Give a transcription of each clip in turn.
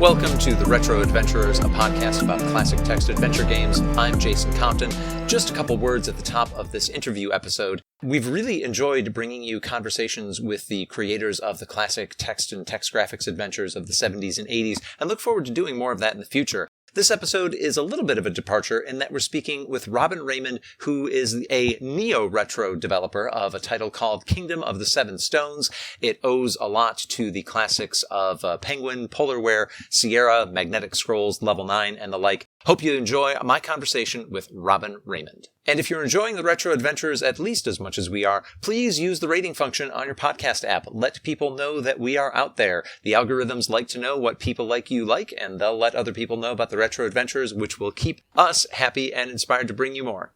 Welcome to The Retro Adventurers, a podcast about classic text adventure games. I'm Jason Compton. Just a couple words at the top of this interview episode. We've really enjoyed bringing you conversations with the creators of the classic text and text graphics adventures of the 70s and 80s, and look forward to doing more of that in the future. This episode is a little bit of a departure in that we're speaking with Robin Raymond, who is a neo-retro developer of a title called Kingdom of the Seven Stones. It owes a lot to the classics of Penguin, Polarware, Sierra, Magnetic Scrolls, Level 9, and the like. Hope you enjoy my conversation with Robin Raymond. And if you're enjoying the Retro Adventures at least as much as we are, please use the rating function on your podcast app. Let people know that we are out there. The algorithms like to know what people like you like, and they'll let other people know about the Retro Adventures, which will keep us happy and inspired to bring you more.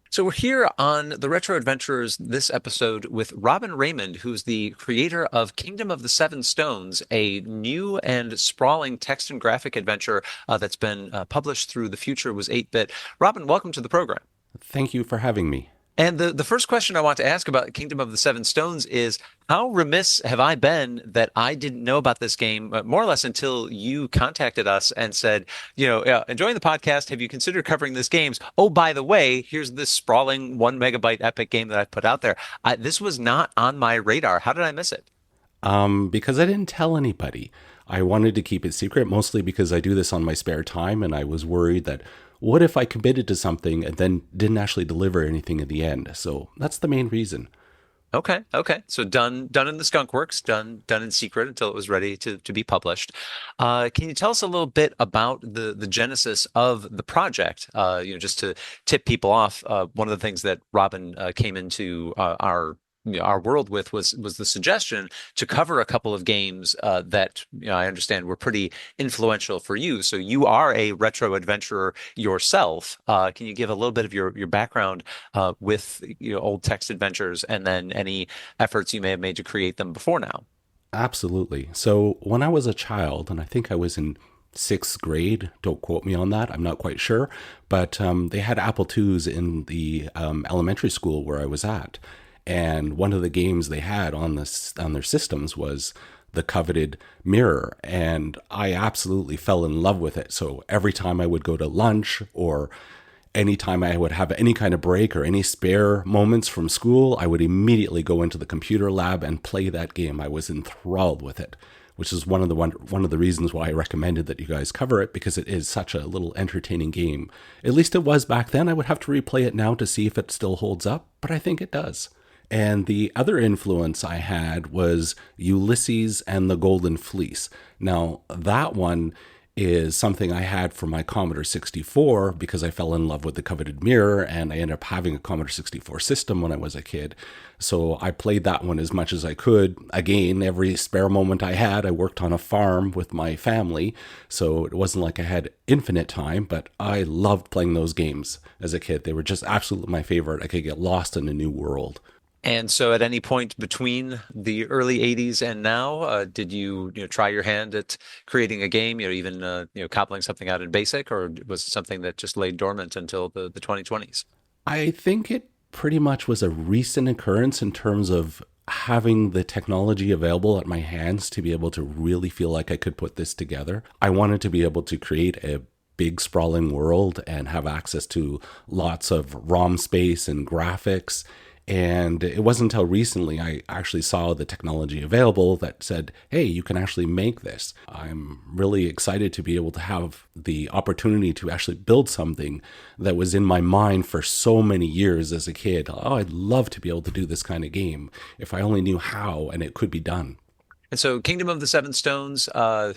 So we're here on the Retro Adventurers this episode with Robin Raymond, who's the creator of Kingdom of the Seven Stones, a new and sprawling text and graphic adventure that's been published through The Future Was 8-Bit. Robin, welcome to the program. Thank you for having me. And the first question I want to ask about Kingdom of the Seven Stones is, how remiss have I been that I didn't know about this game, more or less until you contacted us and said, enjoying the podcast, have you considered covering this game? Oh, by the way, here's this sprawling 1 megabyte epic game that I've put out there. This was not on my radar. How did I miss it? Because I didn't tell anybody. I wanted to keep it secret, mostly because I do this on my spare time, and I was worried that what if I committed to something and then didn't actually deliver anything in the end? So that's the main reason. Okay. So done in the skunk works, done in secret until it was ready to be published. Can you tell us a little bit about the genesis of the project? Just to tip people off, one of the things that Robin came into our world with was the suggestion to cover a couple of games that I understand were pretty influential for you. So you are a retro adventurer yourself. Can you give a little bit of your background with old text adventures, and then any efforts you may have made to create them before now? Absolutely. So when I was a child, and I think I was in 6th grade, don't quote me on that, I'm not quite sure, but they had Apple IIs in the elementary school where I was at. And one of the games they had on their systems was the coveted mirror. And I absolutely fell in love with it. So every time I would go to lunch, or anytime I would have any kind of break or any spare moments from school, I would immediately go into the computer lab and play that game. I was enthralled with it, which is one of the reasons why I recommended that you guys cover it, because it is such a little entertaining game. At least it was back then. I would have to replay it now to see if it still holds up, but I think it does. And the other influence I had was Ulysses and the Golden Fleece. Now, that one is something I had for my Commodore 64 because I fell in love with the coveted mirror, and I ended up having a Commodore 64 system when I was a kid. So I played that one as much as I could. Again, every spare moment I had, I worked on a farm with my family, so it wasn't like I had infinite time, but I loved playing those games as a kid. They were just absolutely my favorite. I could get lost in a new world. And so at any point between the early 80s and now, did you try your hand at creating a game, even cobbling something out in BASIC, or was it something that just lay dormant until the 2020s? I think it pretty much was a recent occurrence in terms of having the technology available at my hands to be able to really feel like I could put this together. I wanted to be able to create a big sprawling world and have access to lots of ROM space and graphics. And it wasn't until recently I actually saw the technology available that said, hey, you can actually make this. I'm really excited to be able to have the opportunity to actually build something that was in my mind for so many years as a kid. Oh, I'd love to be able to do this kind of game if I only knew how and it could be done. And so Kingdom of the Seven Stones,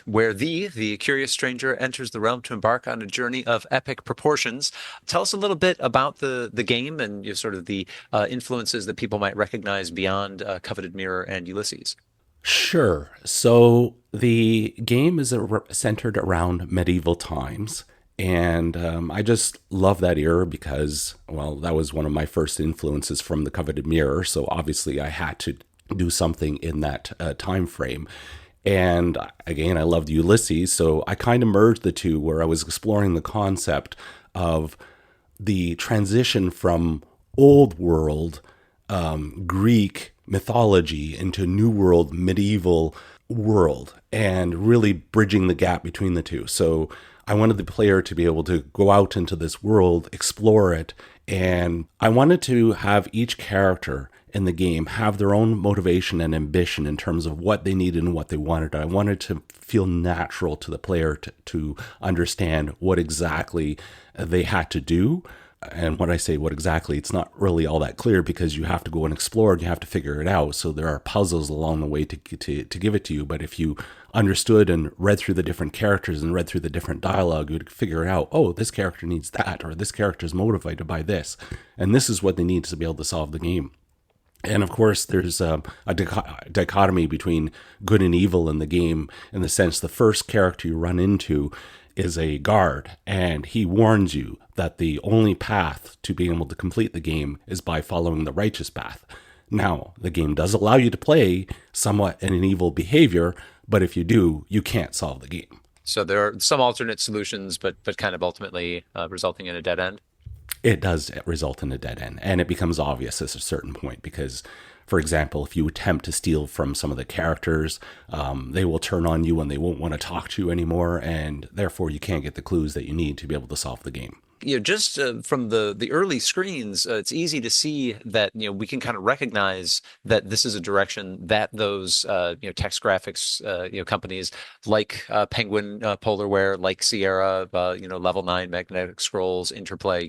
where the curious stranger enters the realm to embark on a journey of epic proportions. Tell us a little bit about the game and sort of the influences that people might recognize beyond Coveted Mirror and Ulysses. Sure. So the game is centered around medieval times. And I just love that era because, well, that was one of my first influences from the Coveted Mirror. So obviously I had to do something in that time frame. And again, I loved Ulysses, so I kind of merged the two, where I was exploring the concept of the transition from old world Greek mythology into new world medieval world and really bridging the gap between the two. So I wanted the player to be able to go out into this world, explore it, and I wanted to have each character in the game have their own motivation and ambition in terms of what they needed and what they wanted. I wanted to feel natural to the player to understand what exactly they had to do. And when I say what exactly, it's not really all that clear because you have to go and explore and you have to figure it out. So there are puzzles along the way to give it to you. But if you understood and read through the different characters and read through the different dialogue, you'd figure it out. Oh, this character needs that, or this character is motivated by this. And this is what they need to be able to solve the game. And of course, there's a dichotomy between good and evil in the game, in the sense the first character you run into is a guard, and he warns you that the only path to being able to complete the game is by following the righteous path. Now, the game does allow you to play somewhat in an evil behavior, but if you do, you can't solve the game. So there are some alternate solutions, but kind of ultimately resulting in a dead end. It does result in a dead end, and it becomes obvious at a certain point because, for example, if you attempt to steal from some of the characters, they will turn on you and they won't want to talk to you anymore, and therefore you can't get the clues that you need to be able to solve the game. Just from the early screens, it's easy to see that we can kind of recognize that this is a direction that those text graphics companies like Penguin Polarware, like Sierra, Level 9, Magnetic Scrolls, Interplay,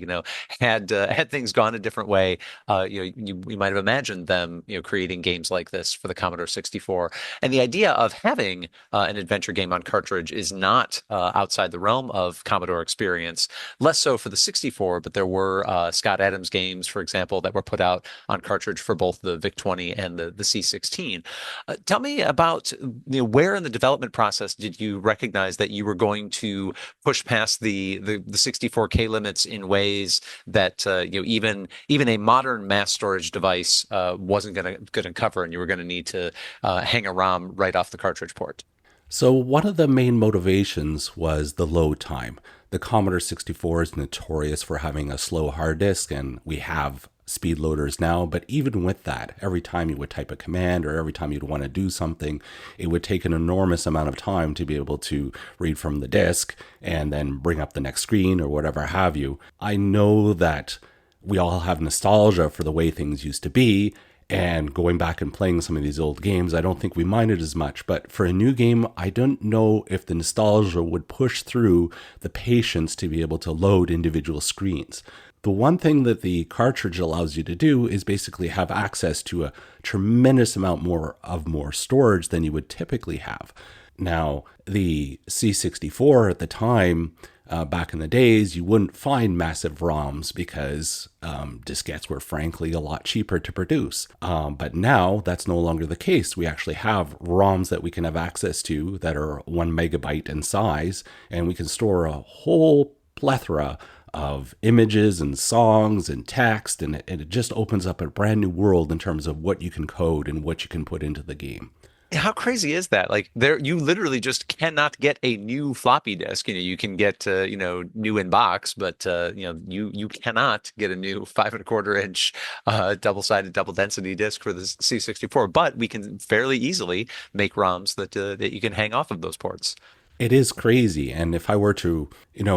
had things gone a different way. You might have imagined them creating games like this for the Commodore 64, and the idea of having an adventure game on cartridge is not outside the realm of Commodore experience. Less so for the 64, but there were Scott Adams games, for example, that were put out on cartridge for both the VIC-20 and the C16. Tell me about where in the development process did you recognize that you were going to push past the 64K limits in ways that even a modern mass storage device wasn't going to cover, and you were going to need to hang a ROM right off the cartridge port? So one of the main motivations was the load time. The Commodore 64 is notorious for having a slow hard disk, and we have speed loaders now, but even with that, every time you would type a command or every time you'd want to do something, it would take an enormous amount of time to be able to read from the disk and then bring up the next screen or whatever have you. I know that we all have nostalgia for the way things used to be, and going back and playing some of these old games, I don't think we minded as much. But for a new game, I don't know if the nostalgia would push through the patience to be able to load individual screens. The one thing that the cartridge allows you to do is basically have access to a tremendous amount more storage than you would typically have. Now, the C64 at the time, back in the days, you wouldn't find massive ROMs because diskettes were frankly a lot cheaper to produce. But now that's no longer the case. We actually have ROMs that we can have access to that are 1 megabyte in size, and we can store a whole plethora of images and songs and text, and it just opens up a brand new world in terms of what you can code and what you can put into the game. How crazy is that? Like you literally just cannot get a new floppy disk. You can get new in box, but you cannot get a new 5.25-inch double-sided, double-density disk for the C64. But we can fairly easily make ROMs that you can hang off of those ports. It is crazy. And if I were to,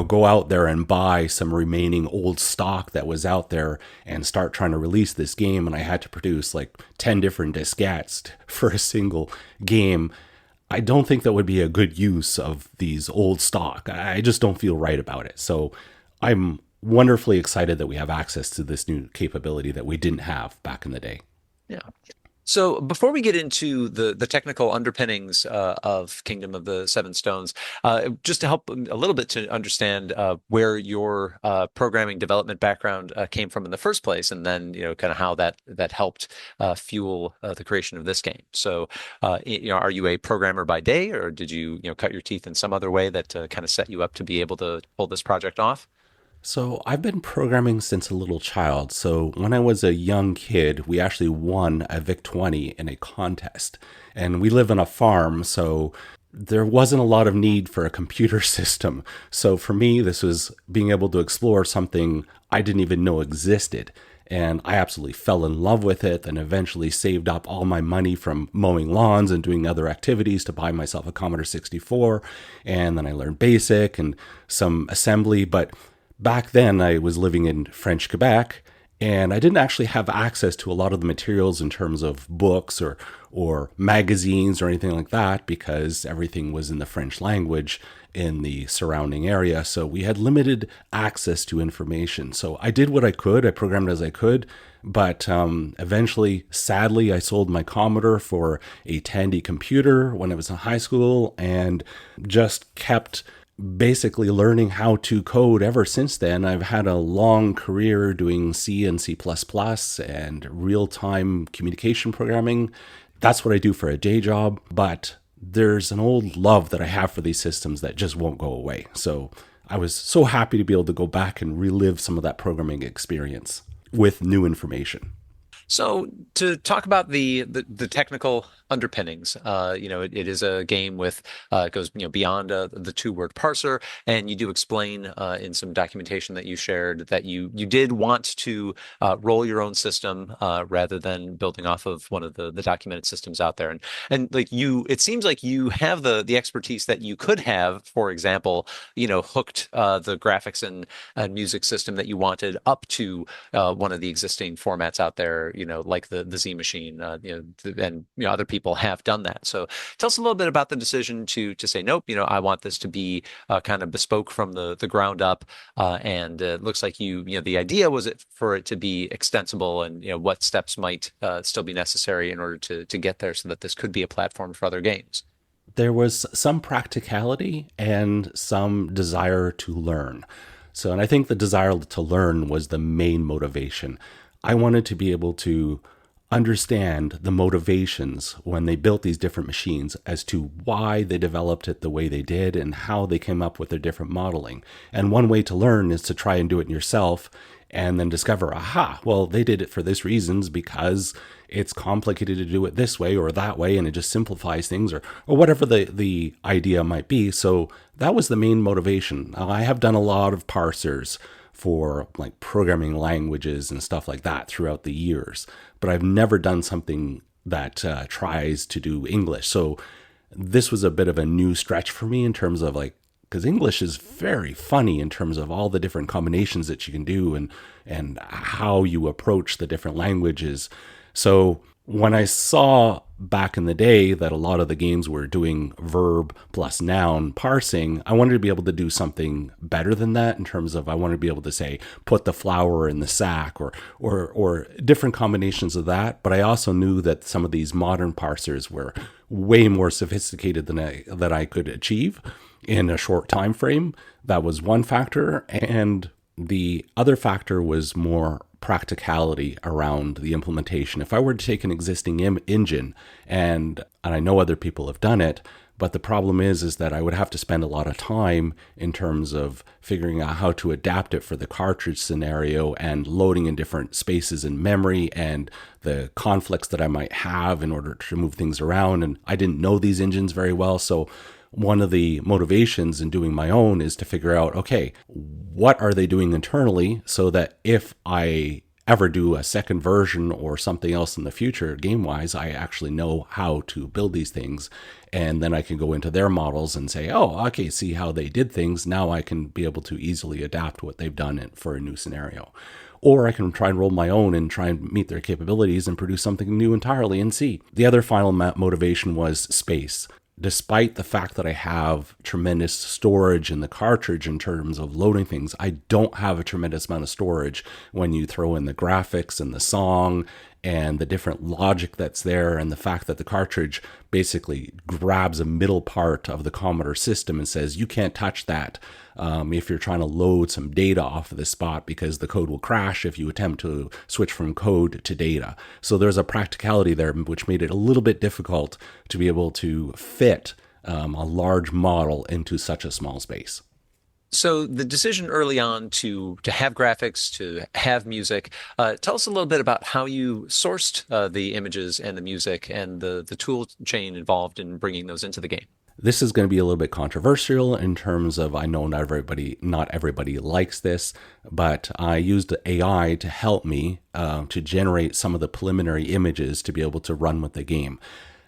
go out there and buy some remaining old stock that was out there and start trying to release this game, and I had to produce like 10 different diskettes for a single game, I don't think that would be a good use of these old stock. I just don't feel right about it. So I'm wonderfully excited that we have access to this new capability that we didn't have back in the day. Yeah. So before we get into the technical underpinnings of Kingdom of the Seven Stones, just to help a little bit to understand where your programming development background came from in the first place, and then kind of how that helped fuel the creation of this game. So, are you a programmer by day, or did you cut your teeth in some other way that kind of set you up to be able to pull this project off? So I've been programming since a little child. So when I was a young kid, we actually won a VIC-20 in a contest. And we live on a farm, so there wasn't a lot of need for a computer system. So for me, this was being able to explore something I didn't even know existed. And I absolutely fell in love with it, and eventually saved up all my money from mowing lawns and doing other activities to buy myself a Commodore 64. And then I learned BASIC and some assembly. But back then I was living in French Quebec, and I didn't actually have access to a lot of the materials in terms of books or magazines or anything like that, because everything was in the French language in the surrounding area. So we had limited access to information. So I did what I could. I programmed as I could. But eventually, sadly, I sold my Commodore for a Tandy computer when I was in high school, and just kept basically learning how to code ever since then. I've had a long career doing C and C++ and real-time communication programming. That's what I do for a day job, but there's an old love that I have for these systems that just won't go away. So I was so happy to be able to go back and relive some of that programming experience with new information. So to talk about the technical underpinnings, it is a game with it goes beyond the two-word parser, and you do explain in some documentation that you shared that you did want to roll your own system rather than building off of one of the documented systems out there, and like it seems like you have the expertise that you could have, for example, hooked the graphics and music system that you wanted up to one of the existing formats out there, like the Z machine, and other people have done that. So tell us a little bit about the decision to say, nope, I want this to be kind of bespoke from the ground up. And it looks like the idea was for it to be extensible, and what steps might still be necessary in order to get there so that this could be a platform for other games. There was some practicality and some desire to learn. So, and I think the desire to learn was the main motivation. I wanted to be able to understand the motivations when they built these different machines as to why they developed it the way they did and how they came up with their different modeling. And one way to learn is to try and do it yourself and then discover, aha, well, they did it for this reasons because it's complicated to do it this way or that way, and it just simplifies things, or whatever the idea might be. So that was the main motivation. I have done a lot of parsers for like programming languages and stuff like that throughout the years, but I've never done something that tries to do English. So this was a bit of a new stretch for me in terms of because English is very funny in terms of all the different combinations that you can do and how you approach the different languages. So when I saw back in the day that a lot of the games were doing verb plus noun parsing, I wanted to be able to do something better than that in terms of I wanted to be able to say, put the flour in the sack or different combinations of that. But I also knew that some of these modern parsers were way more sophisticated than I could achieve in a short time frame. That was one factor. And the other factor was more practicality around the implementation. If I were to take an existing engine, and I know other people have done it, but the problem is that I would have to spend a lot of time in terms of figuring out how to adapt it for the cartridge scenario and loading in different spaces in memory and the conflicts that I might have in order to move things around. And I didn't know these engines very well. So one of the motivations in doing my own is to figure out, okay, what are they doing internally so that if I ever do a second version or something else in the future, game-wise, I actually know how to build these things. And then I can go into their models and say, oh, okay, see how they did things. Now I can be able to easily adapt what they've done for a new scenario. Or I can try and roll my own and try and meet their capabilities and produce something new entirely and see. The other final motivation was space. Despite the fact that I have tremendous storage in the cartridge in terms of loading things, I don't have a tremendous amount of storage when you throw in the graphics and the song and the different logic that's there, and the fact that the cartridge basically grabs a middle part of the Commodore system and says, you can't touch that if you're trying to load some data off of this spot, because the code will crash if you attempt to switch from code to data. So there's a practicality there which made it a little bit difficult to be able to fit a large model into such a small space. So the decision early on to have graphics, to have music, tell us a little bit about how you sourced the images and the music and the tool chain involved in bringing those into the game. This is going to be a little bit controversial in terms of, I know not everybody likes this, but I used AI to help me to generate some of the preliminary images to be able to run with the game.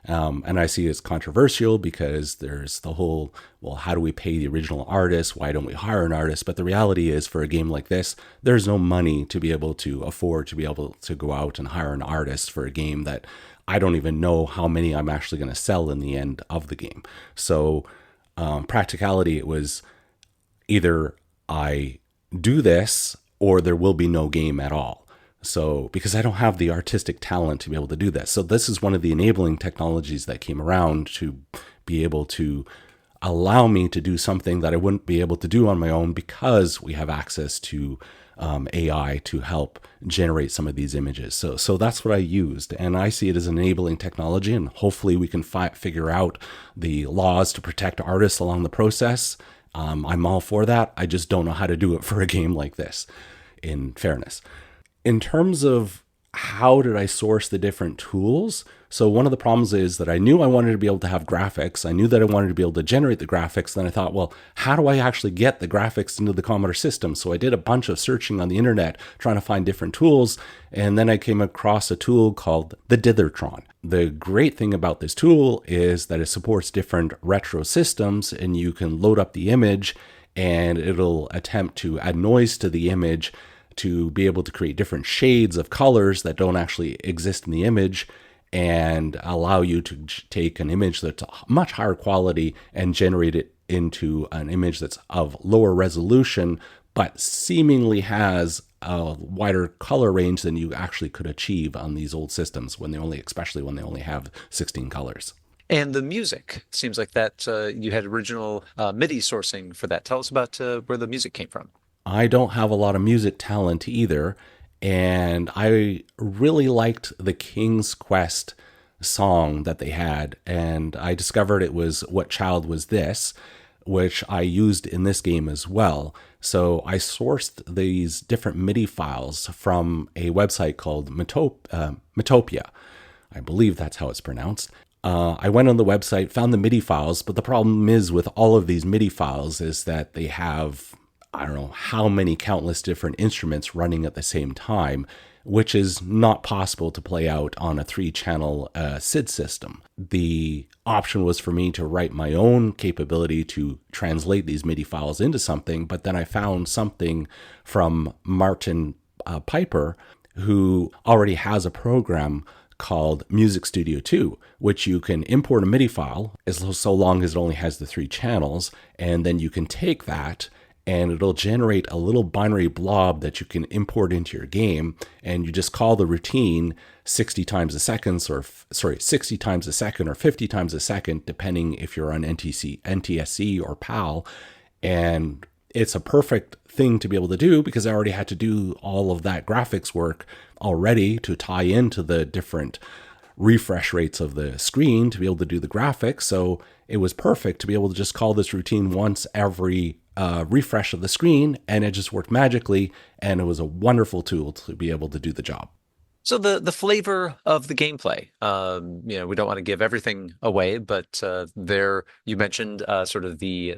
And I see it's controversial because there's the whole, well, how do we pay the original artist? Why don't we hire an artist? But the reality is, for a game like this, there's no money to be able to afford to be able to go out and hire an artist for a game that I don't even know how many I'm actually going to sell in the end of the game. So practicality, it was either I do this or there will be no game at all. So because I don't have the artistic talent to be able to do this. So this is one of the enabling technologies that came around to be able to allow me to do something that I wouldn't be able to do on my own, because we have access to AI to help generate some of these images. So that's what I used, and I see it as enabling technology, and hopefully we can figure out the laws to protect artists along the process. I'm all for that. I just don't know how to do it for a game like this, in fairness. In terms of how did I source the different tools? So one of the problems is that I knew I wanted to be able to have graphics. I knew that I wanted to be able to generate the graphics. Then I thought, well, how do I actually get the graphics into the Commodore system? So I did a bunch of searching on the internet, trying to find different tools. And then I came across a tool called the Dithertron. The great thing about this tool is that it supports different retro systems, and you can load up the image and it'll attempt to add noise to the image to be able to create different shades of colors that don't actually exist in the image, and allow you to take an image that's much higher quality and generate it into an image that's of lower resolution, but seemingly has a wider color range than you actually could achieve on these old systems, especially when they only have 16 colors. And the music, seems like that you had original MIDI sourcing for that. Tell us about where the music came from. I don't have a lot of music talent either, and I really liked the King's Quest song that they had, and I discovered it was What Child Was This?, which I used in this game as well. So I sourced these different MIDI files from a website called Metopia. I believe that's how it's pronounced. I went on the website, found the MIDI files, but the problem is with all of these MIDI files is that they have, I don't know how many countless different instruments running at the same time, which is not possible to play out on a 3-channel SID system. The option was for me to write my own capability to translate these MIDI files into something, but then I found something from Martin Piper, who already has a program called Music Studio 2, which you can import a MIDI file so long as it only has the 3 channels, and then you can take that and it'll generate a little binary blob that you can import into your game, and you just call the routine 60 times a second, or 60 times a second or 50 times a second, depending if you're on NTSC or PAL. And it's a perfect thing to be able to do because I already had to do all of that graphics work already to tie into the different refresh rates of the screen to be able to do the graphics. So it was perfect to be able to just call this routine once every refresh of the screen, and it just worked magically, and it was a wonderful tool to be able to do the job. So the flavor of the gameplay, we don't want to give everything away, but there you mentioned sort of the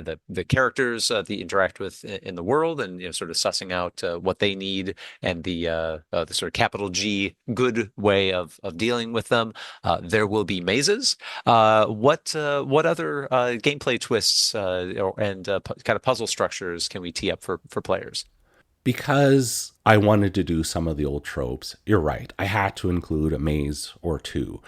characters that you interact with in the world, and sort of sussing out what they need, and the sort of capital G good way of dealing with them. There will be mazes. What other gameplay twists and kind of puzzle structures can we tee up for players? Because I wanted to do some of the old tropes, you're right, I had to include a maze or two,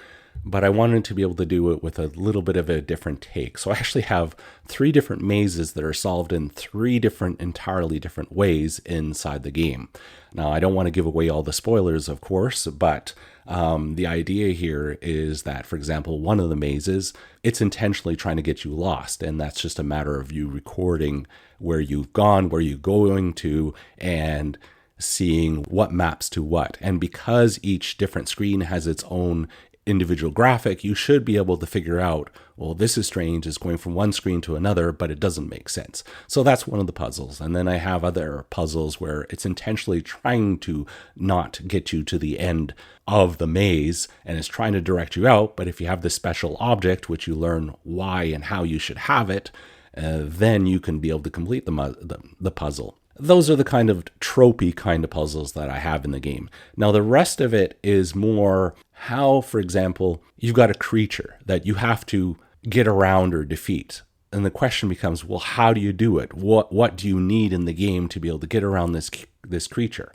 but I wanted to be able to do it with a little bit of a different take. So I actually have 3 different mazes that are solved in 3 entirely different ways inside the game. Now, I don't want to give away all the spoilers, of course, but the idea here is that, for example, one of the mazes, it's intentionally trying to get you lost, and that's just a matter of you recording where you've gone, where you're going to, and seeing what maps to what. And because each different screen has its own individual graphic, you should be able to figure out, well, this is strange, it's going from one screen to another, but it doesn't make sense. So that's one of the puzzles. And then I have other puzzles where it's intentionally trying to not get you to the end of the maze and it's trying to direct you out. But if you have this special object, which you learn why and how you should have it, then you can be able to complete the puzzle. Those are the kind of tropey kind of puzzles that I have in the game. Now, the rest of it is more how, for example, you've got a creature that you have to get around or defeat. And the question becomes, well, how do you do it? What do you need in the game to be able to get around this creature?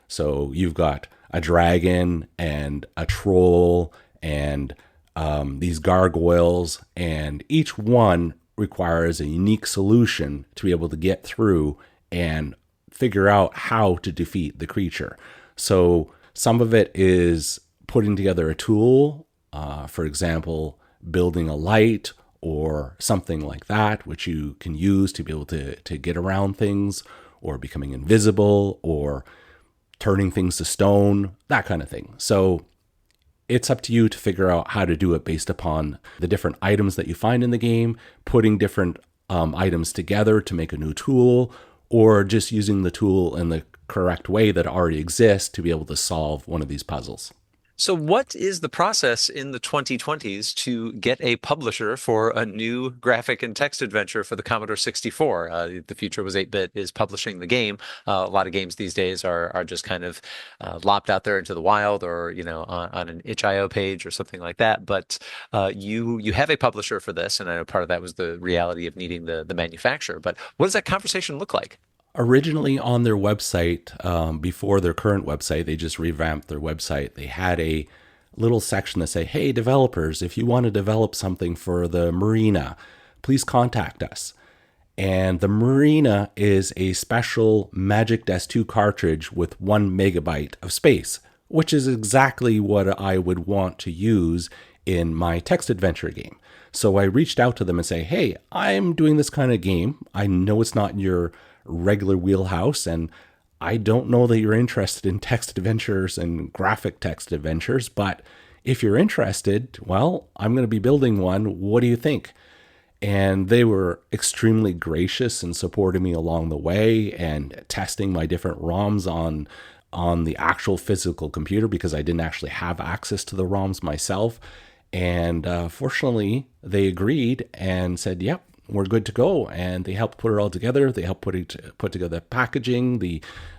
So you've got a dragon and a troll and these gargoyles, and each one requires a unique solution to be able to get through and figure out how to defeat the creature. So some of it is putting together a tool, for example, building a light or something like that, which you can use to be able to get around things, or becoming invisible, or turning things to stone, that kind of thing. So it's up to you to figure out how to do it based upon the different items that you find in the game, putting different items together to make a new tool, or just using the tool in the correct way that already exists to be able to solve one of these puzzles. So what is the process in the 2020s to get a publisher for a new graphic and text adventure for the Commodore 64? The future was 8-bit is publishing the game. A lot of games these days are just kind of lopped out there into the wild, or on an itch.io page or something like that. But you have a publisher for this, and I know part of that was the reality of needing the manufacturer. But what does that conversation look like? Originally on their website, before their current website, they just revamped their website. They had a little section that say, hey, developers, if you want to develop something for the Marina, please contact us. And the Marina is a special Magic Desk 2 cartridge with 1 megabyte of space, which is exactly what I would want to use in my text adventure game. So I reached out to them and say, hey, I'm doing this kind of game. I know it's not in your regular wheelhouse, and I don't know that you're interested in text adventures and graphic text adventures, but if you're interested, well, I'm going to be building one. What do you think? And they were extremely gracious and supporting me along the way and testing my different ROMs on the actual physical computer, because I didn't actually have access to the ROMs myself. And fortunately, they agreed and said, yep, we're good to go. And they helped put it all together. They helped put together packaging,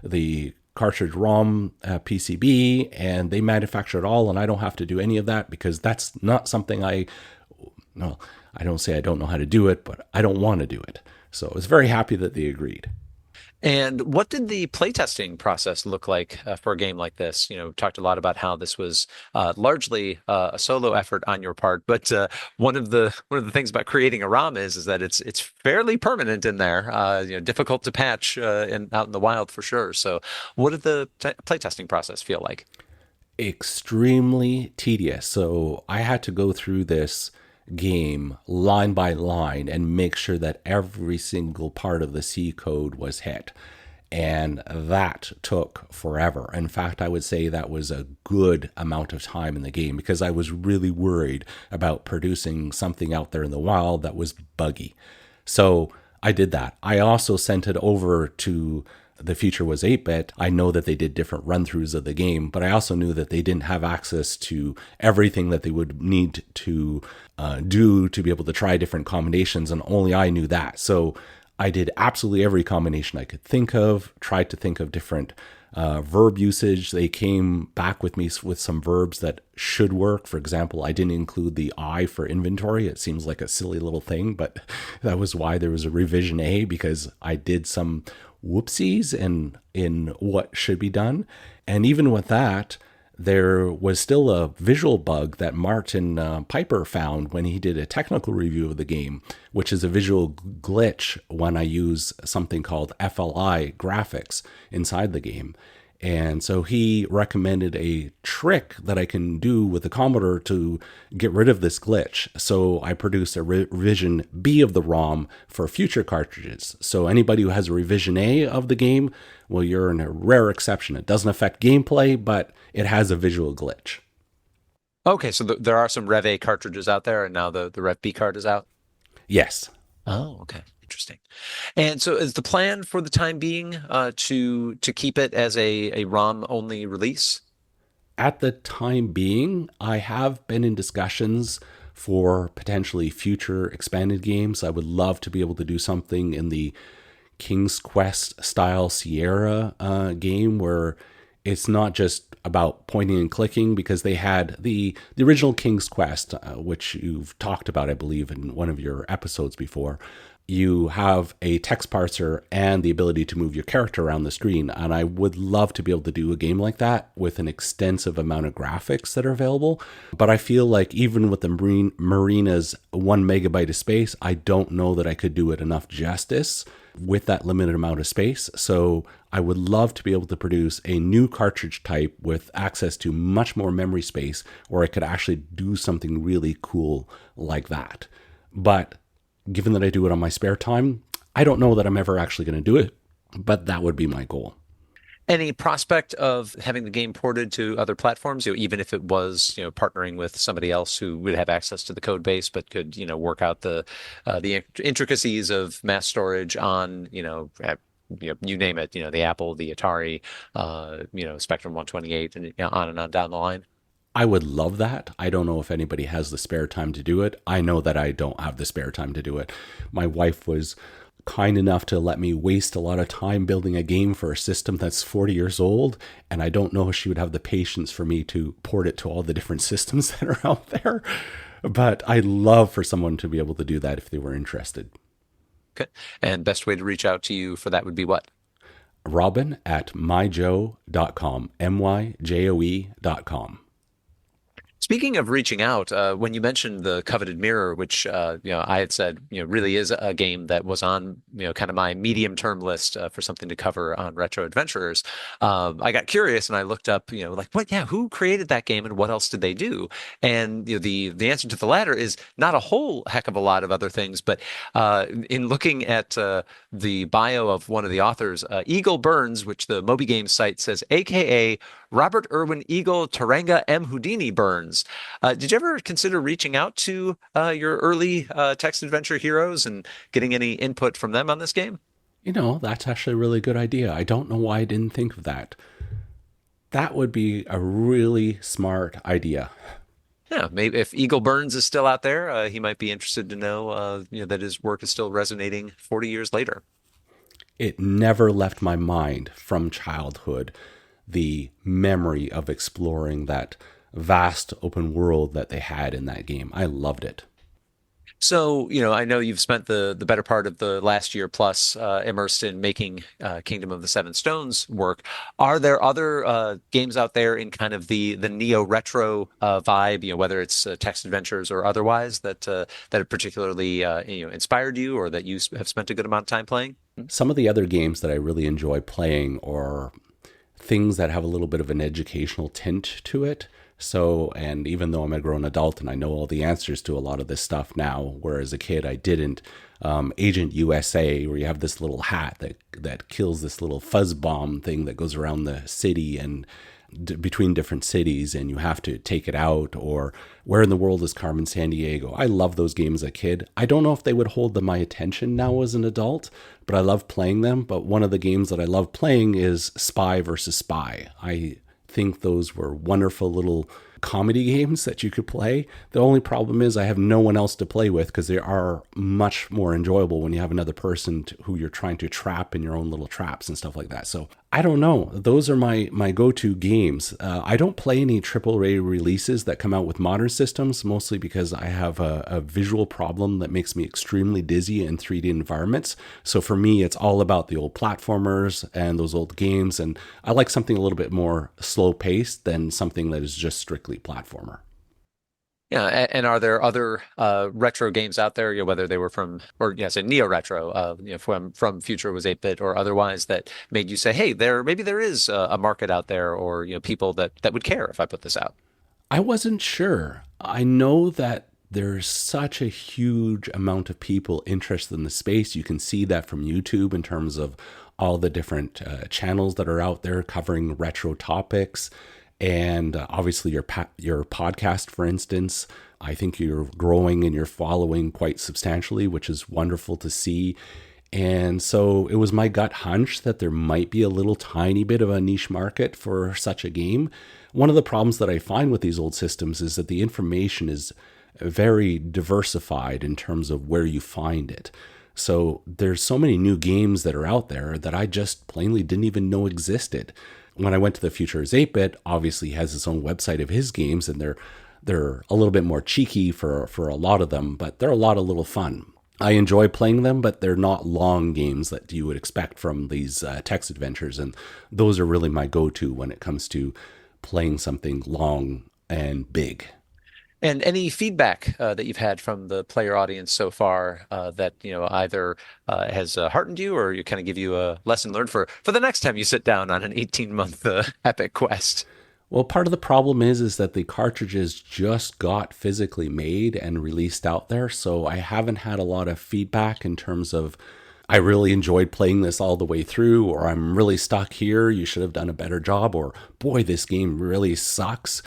the cartridge ROM PCB, and they manufacture it all. And I don't have to do any of that, because that's not something I don't say I don't know how to do it, but I don't want to do it. So I was very happy that they agreed. And what did the playtesting process look like for a game like this? We talked a lot about how this was largely a solo effort on your part, but one of the things about creating a ROM is that it's fairly permanent in there. Difficult to patch out in the wild for sure. So, what did the playtesting process feel like? Extremely tedious. So I had to go through this game line by line and make sure that every single part of the C code was hit. And that took forever. In fact, I would say that was a good amount of time in the game, because I was really worried about producing something out there in the wild that was buggy. So I did that. I also sent it over to The Future Was 8-bit. I know that they did different run-throughs of the game, but I also knew that they didn't have access to everything that they would need to do to be able to try different combinations, and only I knew that. So I did absolutely every combination I could think of, tried to think of different verb usage. They came back with me with some verbs that should work. For example, I didn't include the I for inventory. It seems like a silly little thing, but that was why there was a revision A, because I did some whoopsies in what should be done. And even with that, there was still a visual bug that Martin Piper found when he did a technical review of the game, which is a visual glitch when I use something called FLI graphics inside the game. And so he recommended a trick that I can do with the Commodore to get rid of this glitch. So I produced a revision B of the ROM for future cartridges. So anybody who has a revision A of the game, well, you're in a rare exception. It doesn't affect gameplay, but it has a visual glitch. Okay, so there are some Rev A cartridges out there, and now the Rev B card is out. Yes. Oh, okay. Interesting. And so is the plan for the time being to keep it as a ROM only release? At the time being, I have been in discussions for potentially future expanded games. I would love to be able to do something in the King's Quest style Sierra game where it's not just about pointing and clicking, because they had the original King's Quest, which you've talked about, I believe, in one of your episodes before. You have a text parser and the ability to move your character around the screen. And I would love to be able to do a game like that with an extensive amount of graphics that are available. But I feel like even with the Marina's 1 megabyte of space, I don't know that I could do it enough justice with that limited amount of space. So I would love to be able to produce a new cartridge type with access to much more memory space, where I could actually do something really cool like that. But given that I do it on my spare time, I don't know that I'm ever actually going to do it, but that would be my goal. Any prospect of having the game ported to other platforms, even if it was, partnering with somebody else who would have access to the code base, but could, work out the intricacies of mass storage on, you name it, the Apple, the Atari, Spectrum 128, and on and on down the line. I would love that. I don't know if anybody has the spare time to do it. I know that I don't have the spare time to do it. My wife was kind enough to let me waste a lot of time building a game for a system that's 40 years old, and I don't know if she would have the patience for me to port it to all the different systems that are out there. But I'd love for someone to be able to do that if they were interested. Okay. And best way to reach out to you for that would be what? Robin at myjoe.com, myjoe.com. Speaking of reaching out, when you mentioned the coveted mirror, which I had said really is a game that was on kind of my medium-term list for something to cover on Retro Adventurers, I got curious and I looked up who created that game and what else did they do? And the answer to the latter is not a whole heck of a lot of other things, but in looking at the bio of one of the authors, Eagle Burns, which the Moby Games site says, AKA Robert Irwin Eagle Taranga M. Houdini Burns. Did you ever consider reaching out to your early text adventure heroes and getting any input from them on this game? That's actually a really good idea. I don't know why I didn't think of that. That would be a really smart idea. Yeah, maybe if Eagle Burns is still out there, he might be interested to know, that his work is still resonating 40 years later. It never left my mind from childhood, the memory of exploring that vast open world that they had in that game. I loved it. So, I know you've spent the better part of the last year plus immersed in making Kingdom of the Seven Stones work. Are there other games out there in kind of the neo-retro vibe, whether it's text adventures or otherwise, that have particularly inspired you or that you have spent a good amount of time playing? Some of the other games that I really enjoy playing are things that have a little bit of an educational tint to it. So, and even though I'm a grown adult and I know all the answers to a lot of this stuff now, whereas as a kid I didn't, Agent USA, where you have this little hat that kills this little fuzz bomb thing that goes around the city and between different cities, and you have to take it out, or Where in the World is Carmen Sandiego. I love those games as a kid. I don't know if they would hold my attention now as an adult, but I love playing them. But one of the games that I love playing is Spy versus Spy. I think those were wonderful little comedy games that you could play. The only problem is I have no one else to play with, because they are much more enjoyable when you have another person who you're trying to trap in your own little traps and stuff like that. So I don't know. Those are my go-to games. I don't play any AAA releases that come out with modern systems, mostly because I have a visual problem that makes me extremely dizzy in 3D environments. So for me, it's all about the old platformers and those old games. And I like something a little bit more slow-paced than something that is just strictly platformer. Yeah, and are there other retro games out there, whether they were from, or yes, a neo-retro, from Future Was 8-bit or otherwise, that made you say, hey, maybe there is a market out there, or people that would care if I put this out? I wasn't sure. I know that there's such a huge amount of people interested in the space. You can see that from YouTube in terms of all the different channels that are out there covering retro topics. And obviously your podcast, for instance, I think you're growing and you're following quite substantially, which is wonderful to see. And so it was my gut hunch that there might be a little tiny bit of a niche market for such a game. One of the problems that I find with these old systems is that the information is very diversified in terms of where you find it. So there's so many new games that are out there that I just plainly didn't even know existed. When I went to the Future is 8-Bit, obviously he has his own website of his games, and they're a little bit more cheeky for a lot of them, but they're a lot of little fun. I enjoy playing them, but they're not long games that you would expect from these text adventures, and those are really my go-to when it comes to playing something long and big. And any feedback that you've had from the player audience so far that either has heartened you, or you kind of give you a lesson learned for the next time you sit down on an 18-month epic quest? Well, part of the problem is that the cartridges just got physically made and released out there, so I haven't had a lot of feedback in terms of, I really enjoyed playing this all the way through, or I'm really stuck here, you should have done a better job, or boy, this game really sucks.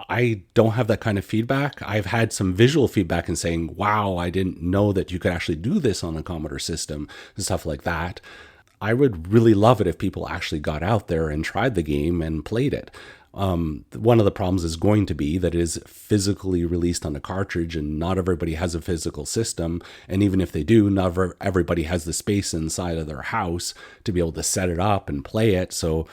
I don't have that kind of feedback. I've had some visual feedback in saying, wow, I didn't know that you could actually do this on a Commodore system and stuff like that. I would really love it if people actually got out there and tried the game and played it. One of the problems is going to be that it is physically released on a cartridge, and not everybody has a physical system. And even if they do, not everybody has the space inside of their house to be able to set it up and play it. So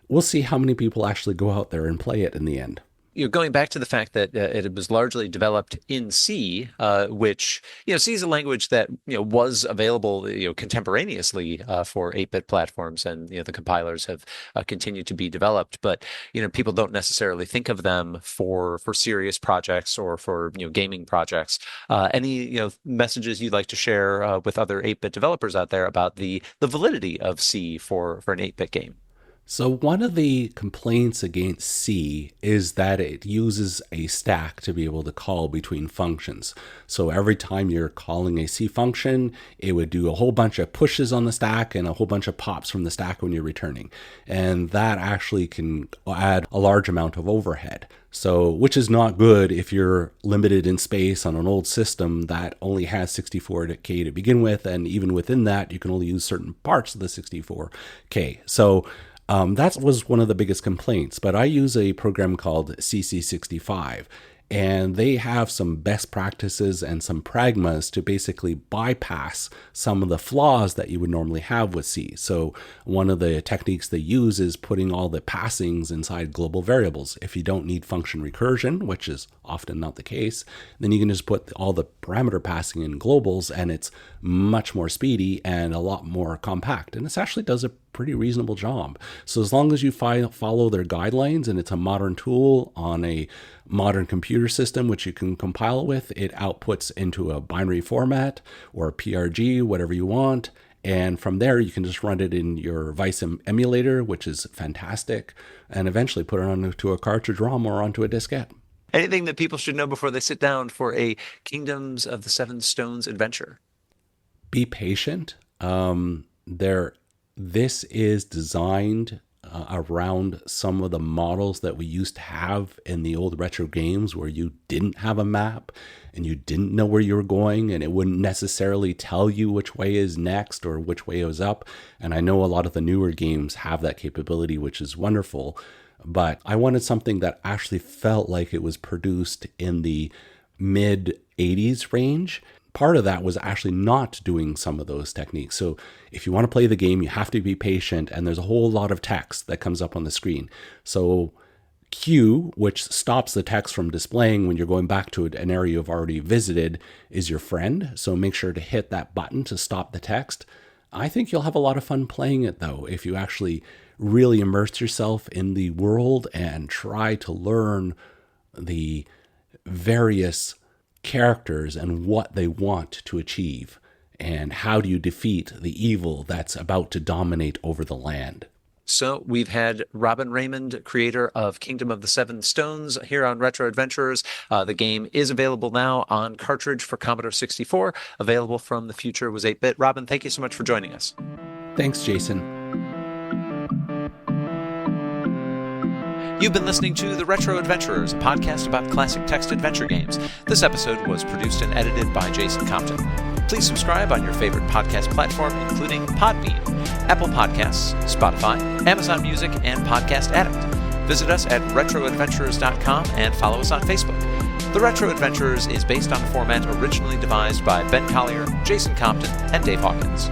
we'll see how many people actually go out there and play it in the end. Going back to the fact that it was largely developed in C, which C is a language that was available contemporaneously for 8-bit platforms, and the compilers have continued to be developed. But people don't necessarily think of them for serious projects or for gaming projects. Any messages you'd like to share with other 8-bit developers out there about the validity of C for an 8-bit game? So one of the complaints against C is that it uses a stack to be able to call between functions. So every time you're calling a C function, it would do a whole bunch of pushes on the stack and a whole bunch of pops from the stack when you're returning. And that actually can add a large amount of overhead. So, which is not good if you're limited in space on an old system that only has 64K to begin with. And even within that, you can only use certain parts of the 64K. So that was one of the biggest complaints, but I use a program called CC65, and they have some best practices and some pragmas to basically bypass some of the flaws that you would normally have with C. So one of the techniques they use is putting all the passings inside global variables. If you don't need function recursion, which is often not the case, then you can just put all the parameter passing in globals, and it's much more speedy and a lot more compact. And this actually does a pretty reasonable job. So as long as you follow their guidelines, and it's a modern tool on a modern computer system which you can compile with, it outputs into a binary format or a PRG, whatever you want. And from there, you can just run it in your Vice emulator, which is fantastic, and eventually put it onto a cartridge ROM or onto a diskette. Anything that people should know before they sit down for a Kingdoms of the Seven Stones adventure? Be patient. This is designed around some of the models that we used to have in the old retro games, where you didn't have a map and you didn't know where you were going, and it wouldn't necessarily tell you which way is next or which way is up. And I know a lot of the newer games have that capability, which is wonderful, but I wanted something that actually felt like it was produced in the mid 80s range. Part of that was actually not doing some of those techniques. So if you want to play the game, you have to be patient, and there's a whole lot of text that comes up on the screen. So Q, which stops the text from displaying when you're going back to an area you've already visited, is your friend. So make sure to hit that button to stop the text. I think you'll have a lot of fun playing it, though, if you actually really immerse yourself in the world and try to learn the various characters and what they want to achieve, and how do you defeat the evil that's about to dominate over the land. So we've had Robin Raymond, creator of Kingdom of the Seven Stones, here on Retro Adventurers. The game is available now on cartridge for Commodore 64, available from The Future Was 8-Bit. Robin, thank you so much for joining us. Thanks, Jason. You've been listening to The Retro Adventurers, a podcast about classic text adventure games. This episode was produced and edited by Jason Compton. Please subscribe on your favorite podcast platform, including Podbean, Apple Podcasts, Spotify, Amazon Music, and Podcast Addict. Visit us at retroadventurers.com and follow us on Facebook. The Retro Adventurers is based on a format originally devised by Ben Collier, Jason Compton, and Dave Hawkins.